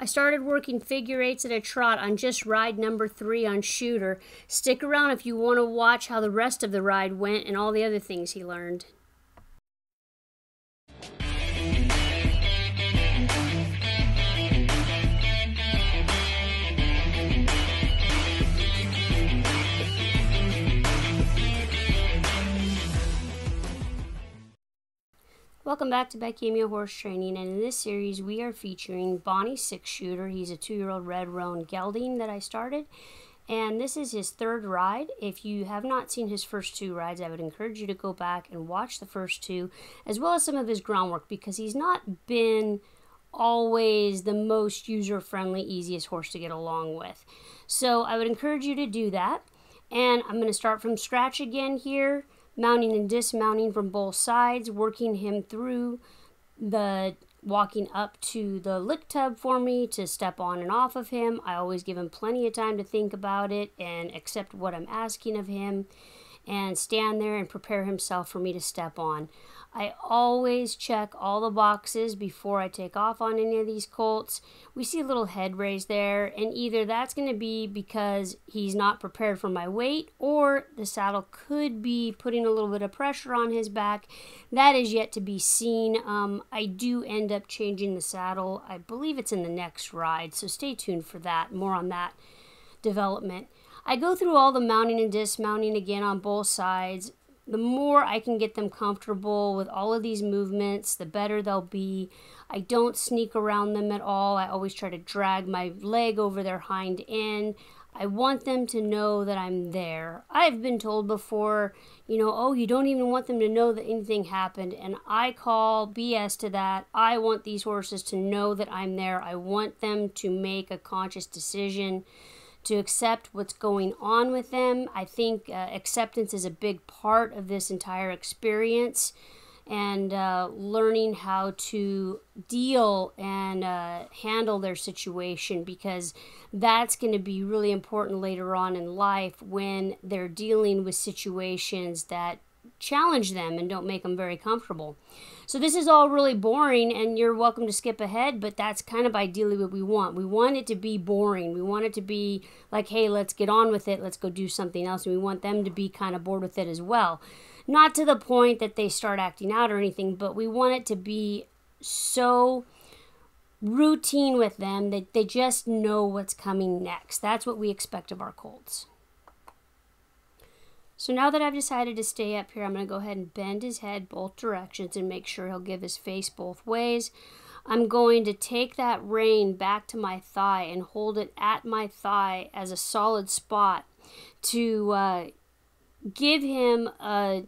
I started working figure eights at a trot on just ride number 3 on Shooter. Stick around if you want to watch how the rest of the ride went and all the other things he learned. Welcome back to Becky Amio Horse Training, and in this series we are featuring Bonnys Six Shooter. He's a 2-year-old red roan gelding that I started, and this is his 3rd ride. If you have not seen his first 2 rides, I would encourage you to go back and watch the first 2, as well as some of his groundwork, because he's not been always the most user-friendly, easiest horse to get along with. So I would encourage you to do that, and I'm going to start from scratch again here, mounting and dismounting from both sides, working him through the walking up to the lick tub for me to step on and off of him. I always give him plenty of time to think about it and accept what I'm asking of him and stand there and prepare himself for me to step on. I always check all the boxes before I take off on any of these colts. We see a little head raise there, and either that's going to be because he's not prepared for my weight, or the saddle could be putting a little bit of pressure on his back. That is yet to be seen. I do end up changing the saddle. I believe it's in the next ride, so stay tuned for that. More on that development. I go through all the mounting and dismounting again on both sides. The more I can get them comfortable with all of these movements, the better they'll be. I don't sneak around them at all. I always try to drag my leg over their hind end. I want them to know that I'm there. I've been told before, oh, you don't even want them to know that anything happened, and I call BS to that. I want these horses to know that I'm there. I want them to make a conscious decision to accept what's going on with them. I think acceptance is a big part of this entire experience, and learning how to deal and handle their situation, because that's going to be really important later on in life when they're dealing with situations that challenge them and don't make them very comfortable. So this is all really boring, and you're welcome to skip ahead, but that's kind of ideally what we want. We want it to be boring. We want it to be like, hey, let's get on with it. Let's go do something else. And we want them to be kind of bored with it as well. Not to the point that they start acting out or anything, but we want it to be so routine with them that they just know what's coming next. That's what we expect of our colts. So now that I've decided to stay up here, I'm going to go ahead and bend his head both directions and make sure he'll give his face both ways. I'm going to take that rein back to my thigh and hold it at my thigh as a solid spot to give him a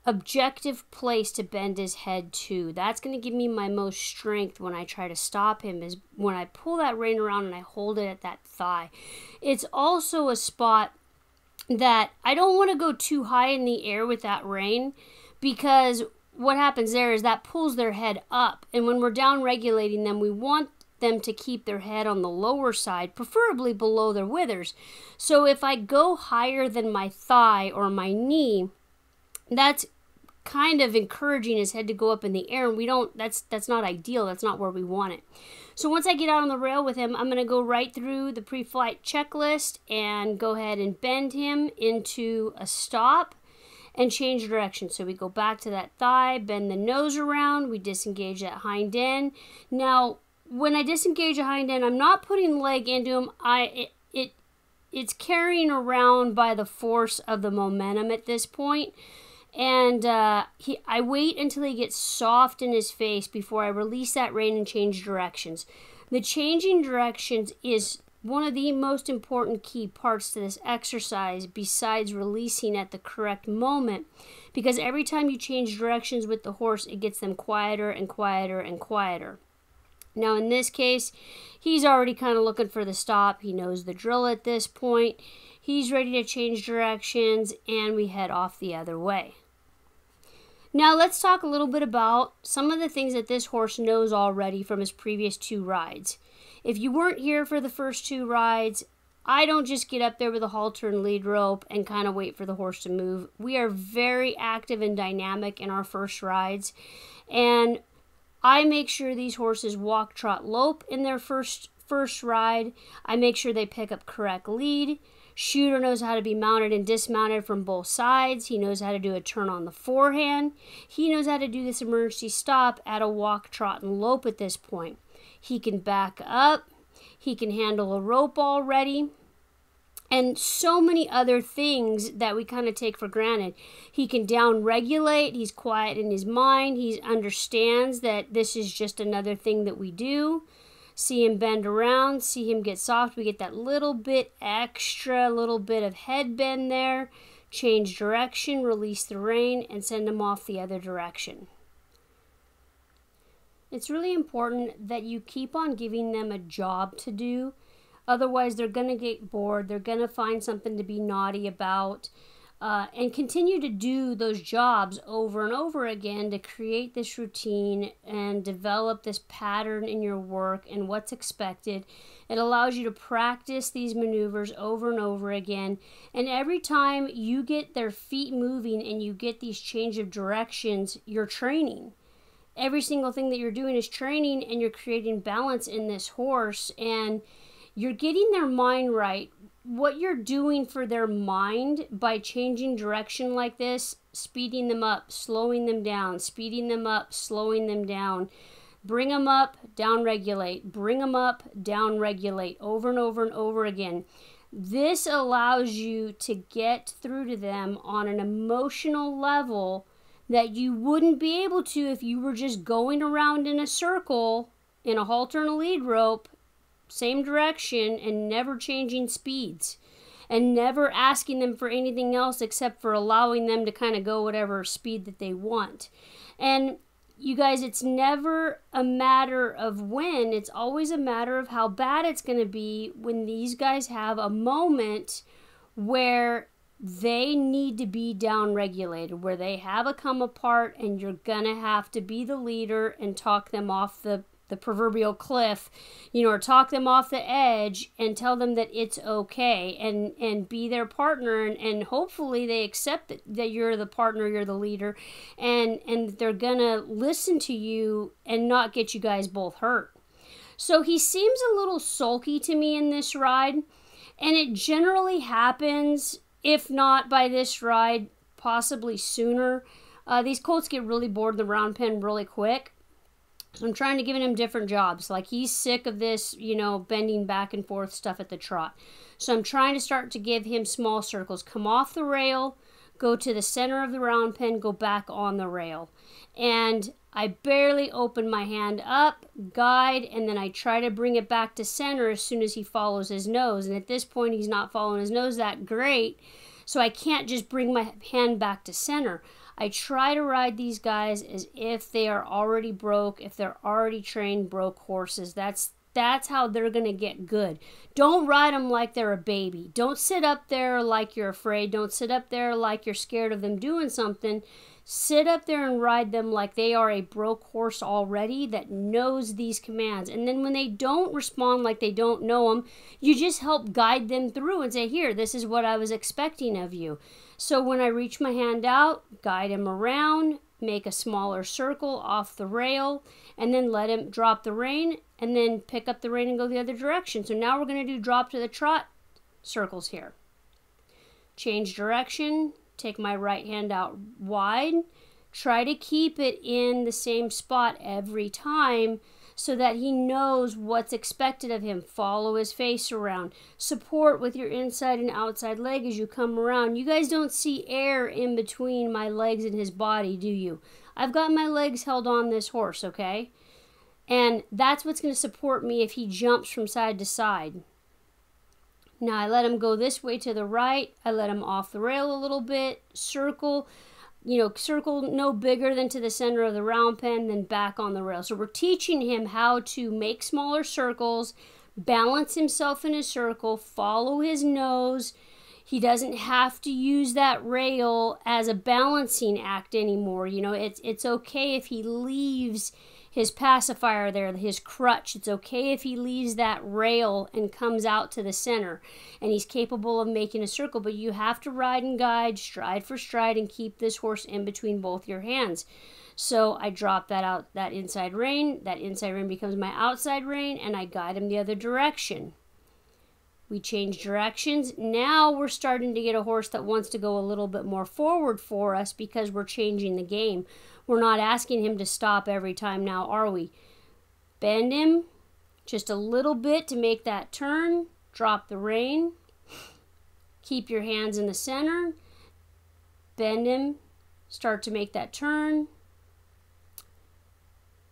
objective place to bend his head to. That's going to give me my most strength when I try to stop him, is when I pull that rein around and I hold it at that thigh. It's also a spot that I don't want to go too high in the air with that rein, because what happens there is that pulls their head up, and when we're down regulating them, we want them to keep their head on the lower side, preferably below their withers. So if I go higher than my thigh or my knee, that's kind of encouraging his head to go up in the air, and we don't, that's not ideal. That's not where we want it. So once I get out on the rail with him, I'm going to go right through the pre-flight checklist and go ahead and bend him into a stop and change direction. So we go back to that thigh, bend the nose around, we disengage that hind end. Now, when I disengage a hind end, I'm not putting leg into him. It's carrying around by the force of the momentum at this point. And I wait until he gets soft in his face before I release that rein and change directions. The changing directions is one of the most important key parts to this exercise, besides releasing at the correct moment, because every time you change directions with the horse, it gets them quieter and quieter and quieter. Now in this case, he's already kind of looking for the stop. He knows the drill at this point. He's ready to change directions, and we head off the other way. Now let's talk a little bit about some of the things that this horse knows already from his previous 2 rides. If you weren't here for the first 2 rides, I don't just get up there with a halter and lead rope and kind of wait for the horse to move. We are very active and dynamic in our first rides, and I make sure these horses walk, trot, lope in their first ride. I make sure they pick up correct lead. Shooter knows how to be mounted and dismounted from both sides. He knows how to do a turn on the forehand. He knows how to do this emergency stop at a walk, trot, and lope at this point. He can back up. He can handle a rope already. And so many other things that we kind of take for granted. He can down-regulate. He's quiet in his mind. He understands that this is just another thing that we do. See him bend around. See him get soft. We get that little bit extra, little bit of head bend there. Change direction, release the rein, and send him off the other direction. It's really important that you keep on giving them a job to do. Otherwise, they're going to get bored. They're going to find something to be naughty about. And continue to do those jobs over and over again to create this routine and develop this pattern in your work and what's expected. It allows you to practice these maneuvers over and over again. And every time you get their feet moving and you get these change of directions, you're training. Every single thing that you're doing is training, and you're creating balance in this horse, and you're getting their mind right. What you're doing for their mind by changing direction like this, speeding them up, slowing them down, speeding them up, slowing them down, bring them up, down regulate, bring them up, down regulate, over and over and over again. This allows you to get through to them on an emotional level that you wouldn't be able to if you were just going around in a circle in a halter and a lead rope, same direction, and never changing speeds and never asking them for anything else except for allowing them to kind of go whatever speed that they want. And you guys, it's never a matter of when, it's always a matter of how bad it's going to be when these guys have a moment where they need to be down regulated, where they have a come apart, and you're going to have to be the leader and talk them off the proverbial cliff, or talk them off the edge and tell them that it's okay, and be their partner, and hopefully they accept that you're the partner, you're the leader, and they're gonna listen to you and not get you guys both hurt. So he seems a little sulky to me in this ride, and it generally happens, if not by this ride, possibly sooner. These colts get really bored in the round pen really quick. So I'm trying to give him different jobs. Like, he's sick of this, bending back and forth stuff at the trot. So I'm trying to start to give him small circles. Come off the rail, go to the center of the round pen, go back on the rail. And I barely open my hand up, guide, and then I try to bring it back to center as soon as he follows his nose. And at this point, he's not following his nose that great, so I can't just bring my hand back to center. I try to ride these guys as if they are already broke, if they're already trained broke horses. That's how they're going to get good. Don't ride them like they're a baby. Don't sit up there like you're afraid. Don't sit up there like you're scared of them doing something. Sit up there and ride them like they are a broke horse already that knows these commands. And then when they don't respond like they don't know them, you just help guide them through and say, here, this is what I was expecting of you. So when I reach my hand out, guide him around, make a smaller circle off the rail, and then let him drop the rein, and then pick up the rein and go the other direction. So now we're going to do drop to the trot circles here. Change direction, take my right hand out wide, try to keep it in the same spot every time so that he knows what's expected of him. Follow his face around. Support with your inside and outside leg as you come around. You guys don't see air in between my legs and his body, do you? I've got my legs held on this horse, okay? And that's what's going to support me if he jumps from side to side. Now I let him go this way to the right. I let him off the rail a little bit. Circle. Circle no bigger than to the center of the round pen, then back on the rail. So we're teaching him how to make smaller circles, balance himself in a circle, follow his nose. He doesn't have to use that rail as a balancing act anymore. It's okay if he leaves his pacifier there, his crutch. It's okay if he leaves that rail and comes out to the center, and he's capable of making a circle, but you have to ride and guide, stride for stride, and keep this horse in between both your hands. So I drop that out, that inside rein. That inside rein becomes my outside rein, and I guide him the other direction. We change directions. Now we're starting to get a horse that wants to go a little bit more forward for us because we're changing the game. We're not asking him to stop every time now, are we? Bend him just a little bit to make that turn. Drop the rein. Keep your hands in the center. Bend him. Start to make that turn.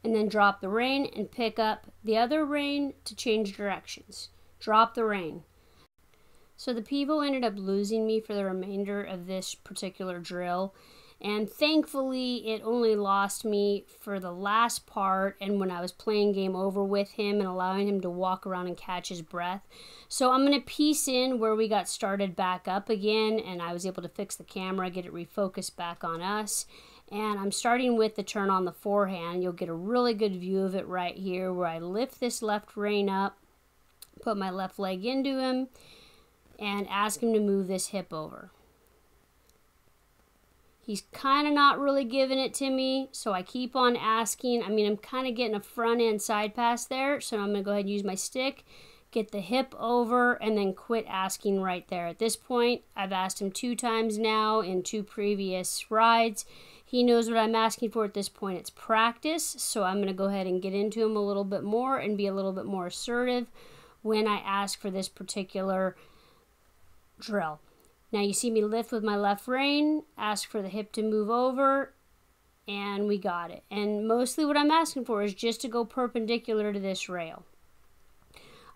And then drop the rein and pick up the other rein to change directions. Drop the rein. So the pivot ended up losing me for the remainder of this particular drill, and thankfully it only lost me for the last part and when I was playing game over with him and allowing him to walk around and catch his breath. So I'm going to piece in where we got started back up again, and I was able to fix the camera, get it refocused back on us. And I'm starting with the turn on the forehand. You'll get a really good view of it right here where I lift this left rein up, put my left leg into him, and ask him to move this hip over. He's kind of not really giving it to me, so I keep on asking. I mean, I'm kind of getting a front end side pass there, so I'm going to go ahead and use my stick, get the hip over, and then quit asking right there. At this point, I've asked him 2 times now in 2 previous rides. He knows what I'm asking for at this point. It's practice, so I'm going to go ahead and get into him a little bit more and be a little bit more assertive when I ask for this particular drill. Now you see me lift with my left rein, ask for the hip to move over, and we got it. And mostly what I'm asking for is just to go perpendicular to this rail.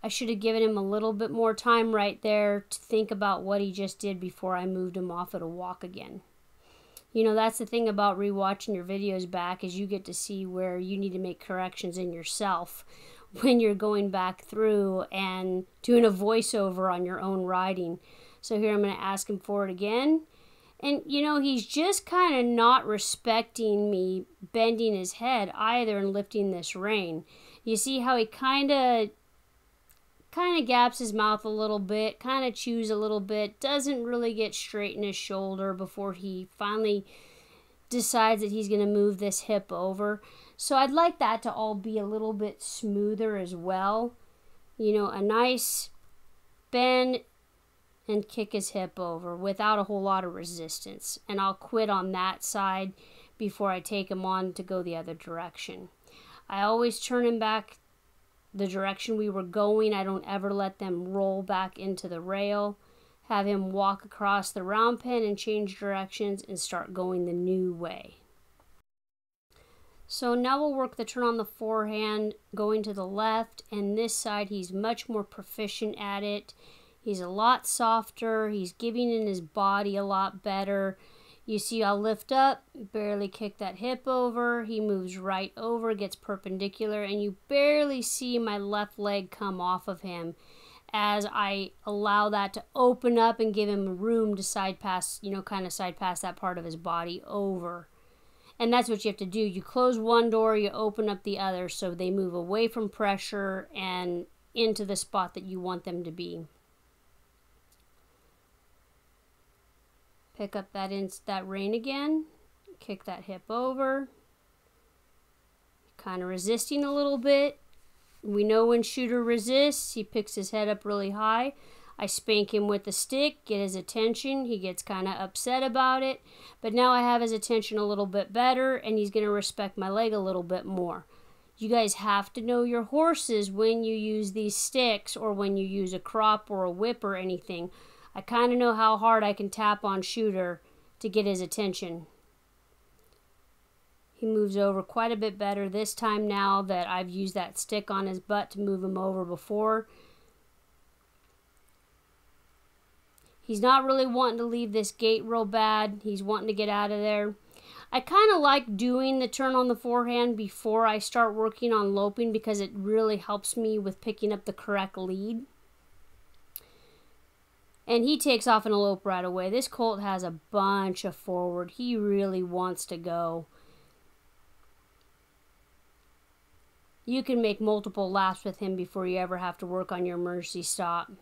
I should have given him a little bit more time right there to think about what he just did before I moved him off at a walk again. You know, that's the thing about rewatching your videos back, is you get to see where you need to make corrections in yourself when you're going back through and doing a voiceover on your own riding. So here I'm going to ask him for it again. And, you know, he's just kind of not respecting me bending his head either and lifting this rein. You see how he kind of gaps his mouth a little bit, kind of chews a little bit, doesn't really get straight in his shoulder before he finally decides that he's going to move this hip over. So I'd like that to all be a little bit smoother as well. You know, a nice bend and kick his hip over without a whole lot of resistance. And I'll quit on that side before I take him on to go the other direction. I always turn him back the direction we were going. I don't ever let them roll back into the rail. Have him walk across the round pen and change directions and start going the new way. So now we'll work the turn on the forehand going to the left, and this side he's much more proficient at it. He's a lot softer. He's giving in his body a lot better. You see I'll lift up, barely kick that hip over. He moves right over, gets perpendicular, and you barely see my left leg come off of him as I allow that to open up and give him room to side pass, you know, kind of side pass that part of his body over. And that's what you have to do. You close one door, you open up the other so they move away from pressure and into the spot that you want them to be. Pick up that rein again, kick that hip over, kind of resisting a little bit. We know when Shooter resists, he picks his head up really high. I spank him with the stick, get his attention. He gets kind of upset about it, but now I have his attention a little bit better, and he's going to respect my leg a little bit more. You guys have to know your horses when you use these sticks or when you use a crop or a whip or anything. I kind of know how hard I can tap on Shooter to get his attention. He moves over quite a bit better this time now that I've used that stick on his butt to move him over before. He's not really wanting to leave this gate real bad. He's wanting to get out of there. I kind of like doing the turn on the forehand before I start working on loping because it really helps me with picking up the correct lead. And he takes off in a lope right away. This colt has a bunch of forward. He really wants to go. You can make multiple laps with him before you ever have to work on your emergency stop.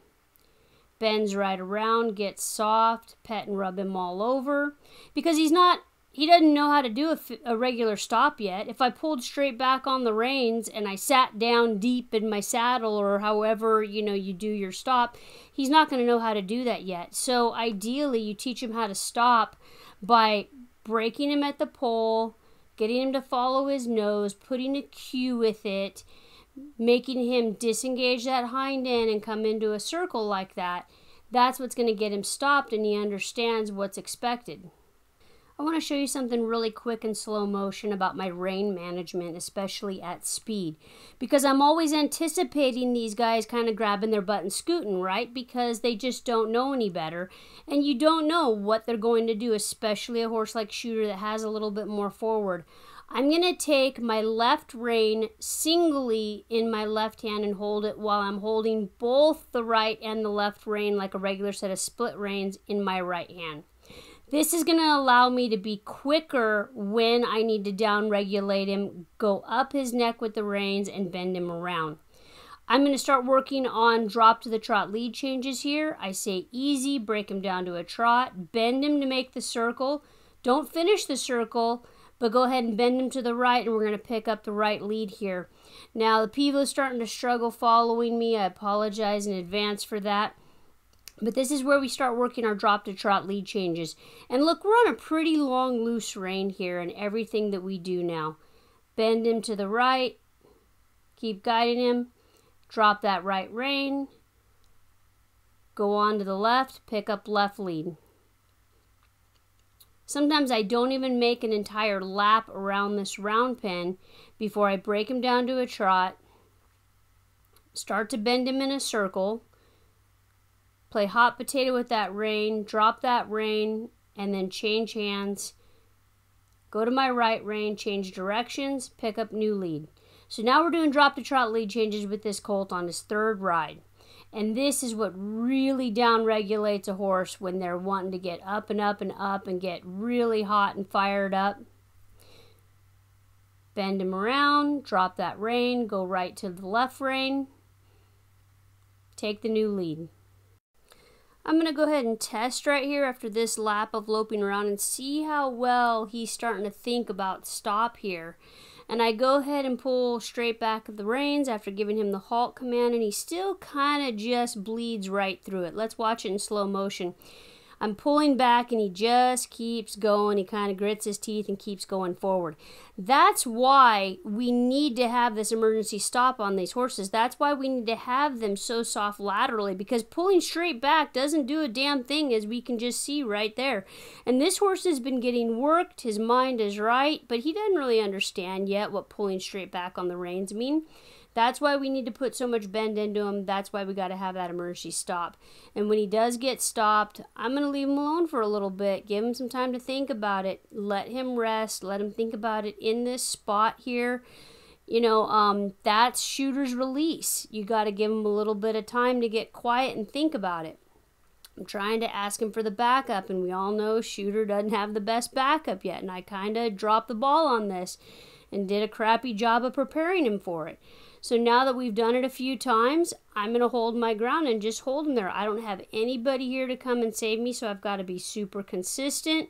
Bends right around, gets soft, pet and rub him all over. Because he doesn't know how to do a regular stop yet. If I pulled straight back on the reins and I sat down deep in my saddle or however, you do your stop, he's not going to know how to do that yet. So ideally, you teach him how to stop by breaking him at the pole, getting him to follow his nose, putting a cue with it, making him disengage that hind end and come into a circle like that. That's what's going to get him stopped, and he understands what's expected. I want to show you something really quick in slow motion about my rein management, especially at speed. Because I'm always anticipating these guys kind of grabbing their butt and scooting, right? Because they just don't know any better. And you don't know what they're going to do, especially a horse like Shooter that has a little bit more forward. I'm going to take my left rein singly in my left hand and hold it while I'm holding both the right and the left rein like a regular set of split reins in my right hand. This is going to allow me to be quicker when I need to down-regulate him, go up his neck with the reins, and bend him around. I'm going to start working on drop to the trot lead changes here. I say easy, break him down to a trot, bend him to make the circle. Don't finish the circle, but go ahead and bend him to the right, and we're going to pick up the right lead here. Now, the pivot's starting to struggle following me. I apologize in advance for that. But this is where we start working our drop to trot lead changes. And look, we're on a pretty long loose rein here in everything that we do now. Bend him to the right. Keep guiding him. Drop that right rein. Go on to the left. Pick up left lead. Sometimes I don't even make an entire lap around this round pen before I break him down to a trot. Start to bend him in a circle. Play hot potato with that rein, drop that rein, and then change hands. Go to my right rein, change directions, pick up new lead. So now we're doing drop to trot lead changes with this colt on his third ride. And this is what really down regulates a horse when they're wanting to get up and up and up and get really hot and fired up. Bend him around, drop that rein, go right to the left rein. Take the new lead. I'm going to go ahead and test right here after this lap of loping around and see how well he's starting to think about stop here. And I go ahead and pull straight back of the reins after giving him the halt command, and he still kind of just bleeds right through it. Let's watch it in slow motion. I'm pulling back and he just keeps going. He kind of grits his teeth and keeps going forward. That's why we need to have this emergency stop on these horses. That's why we need to have them so soft laterally, because pulling straight back doesn't do a damn thing, as we can just see right there. And this horse has been getting worked. His mind is right, but he doesn't really understand yet what pulling straight back on the reins mean. That's why we need to put so much bend into him. That's why we got to have that emergency stop. And when he does get stopped, I'm going to leave him alone for a little bit. Give him some time to think about it. Let him rest. Let him think about it in this spot here. That's Shooter's release. You got to give him a little bit of time to get quiet and think about it. I'm trying to ask him for the backup, and we all know Shooter doesn't have the best backup yet. And I kind of dropped the ball on this and did a crappy job of preparing him for it. So now that we've done it a few times, I'm going to hold my ground and just hold him there. I don't have anybody here to come and save me, so I've got to be super consistent,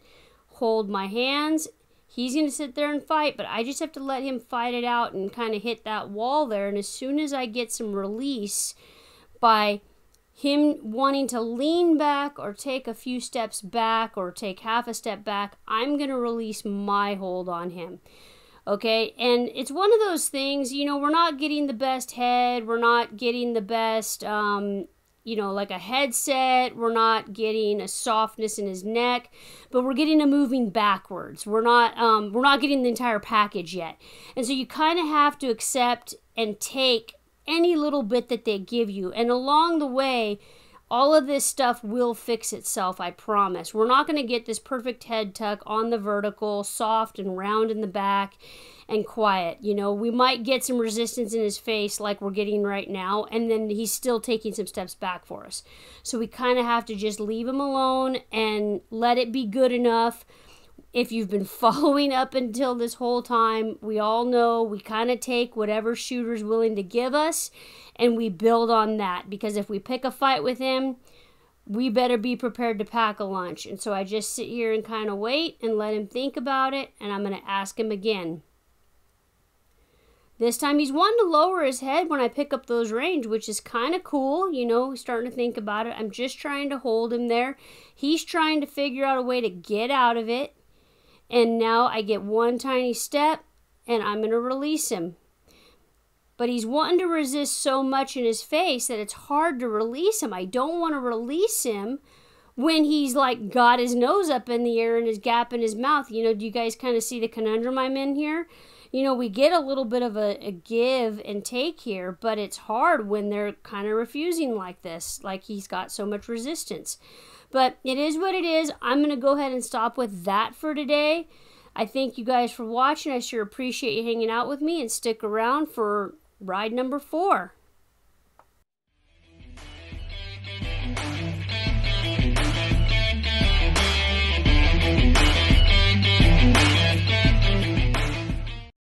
hold my hands. He's going to sit there and fight, but I just have to let him fight it out and kind of hit that wall there. And as soon as I get some release by him wanting to lean back or take a few steps back or take half a step back, I'm going to release my hold on him. Okay, and it's one of those things, we're not getting the best head, we're not getting the best, like a headset, we're not getting a softness in his neck, but we're getting a moving backwards. We're not getting the entire package yet. And so you kind of have to accept and take any little bit that they give you. And along the way, all of this stuff will fix itself, I promise. We're not going to get this perfect head tuck on the vertical, soft and round in the back, and quiet. We might get some resistance in his face like we're getting right now, and then he's still taking some steps back for us. So we kind of have to just leave him alone and let it be good enough If you've been following up until this whole time, we all know we kind of take whatever shooter's willing to give us and we build on that. Because if we pick a fight with him, we better be prepared to pack a lunch. And so I just sit here and kind of wait and let him think about it, and I'm going to ask him again. This time he's wanting to lower his head when I pick up those reins, which is kind of cool. You know, he's starting to think about it. I'm just trying to hold him there. He's trying to figure out a way to get out of it. And now I get one tiny step, and I'm going to release him. But he's wanting to resist so much in his face that it's hard to release him. I don't want to release him when he's like got his nose up in the air and his gap in his mouth. You know, do you guys kind of see the conundrum I'm in here? You know, we get a little bit of a give and take here, but it's hard when they're kind of refusing like this, like he's got so much resistance. But it is what it is. I'm going to go ahead and stop with that for today. I thank you guys for watching. I sure appreciate you hanging out with me, and stick around for ride number 4.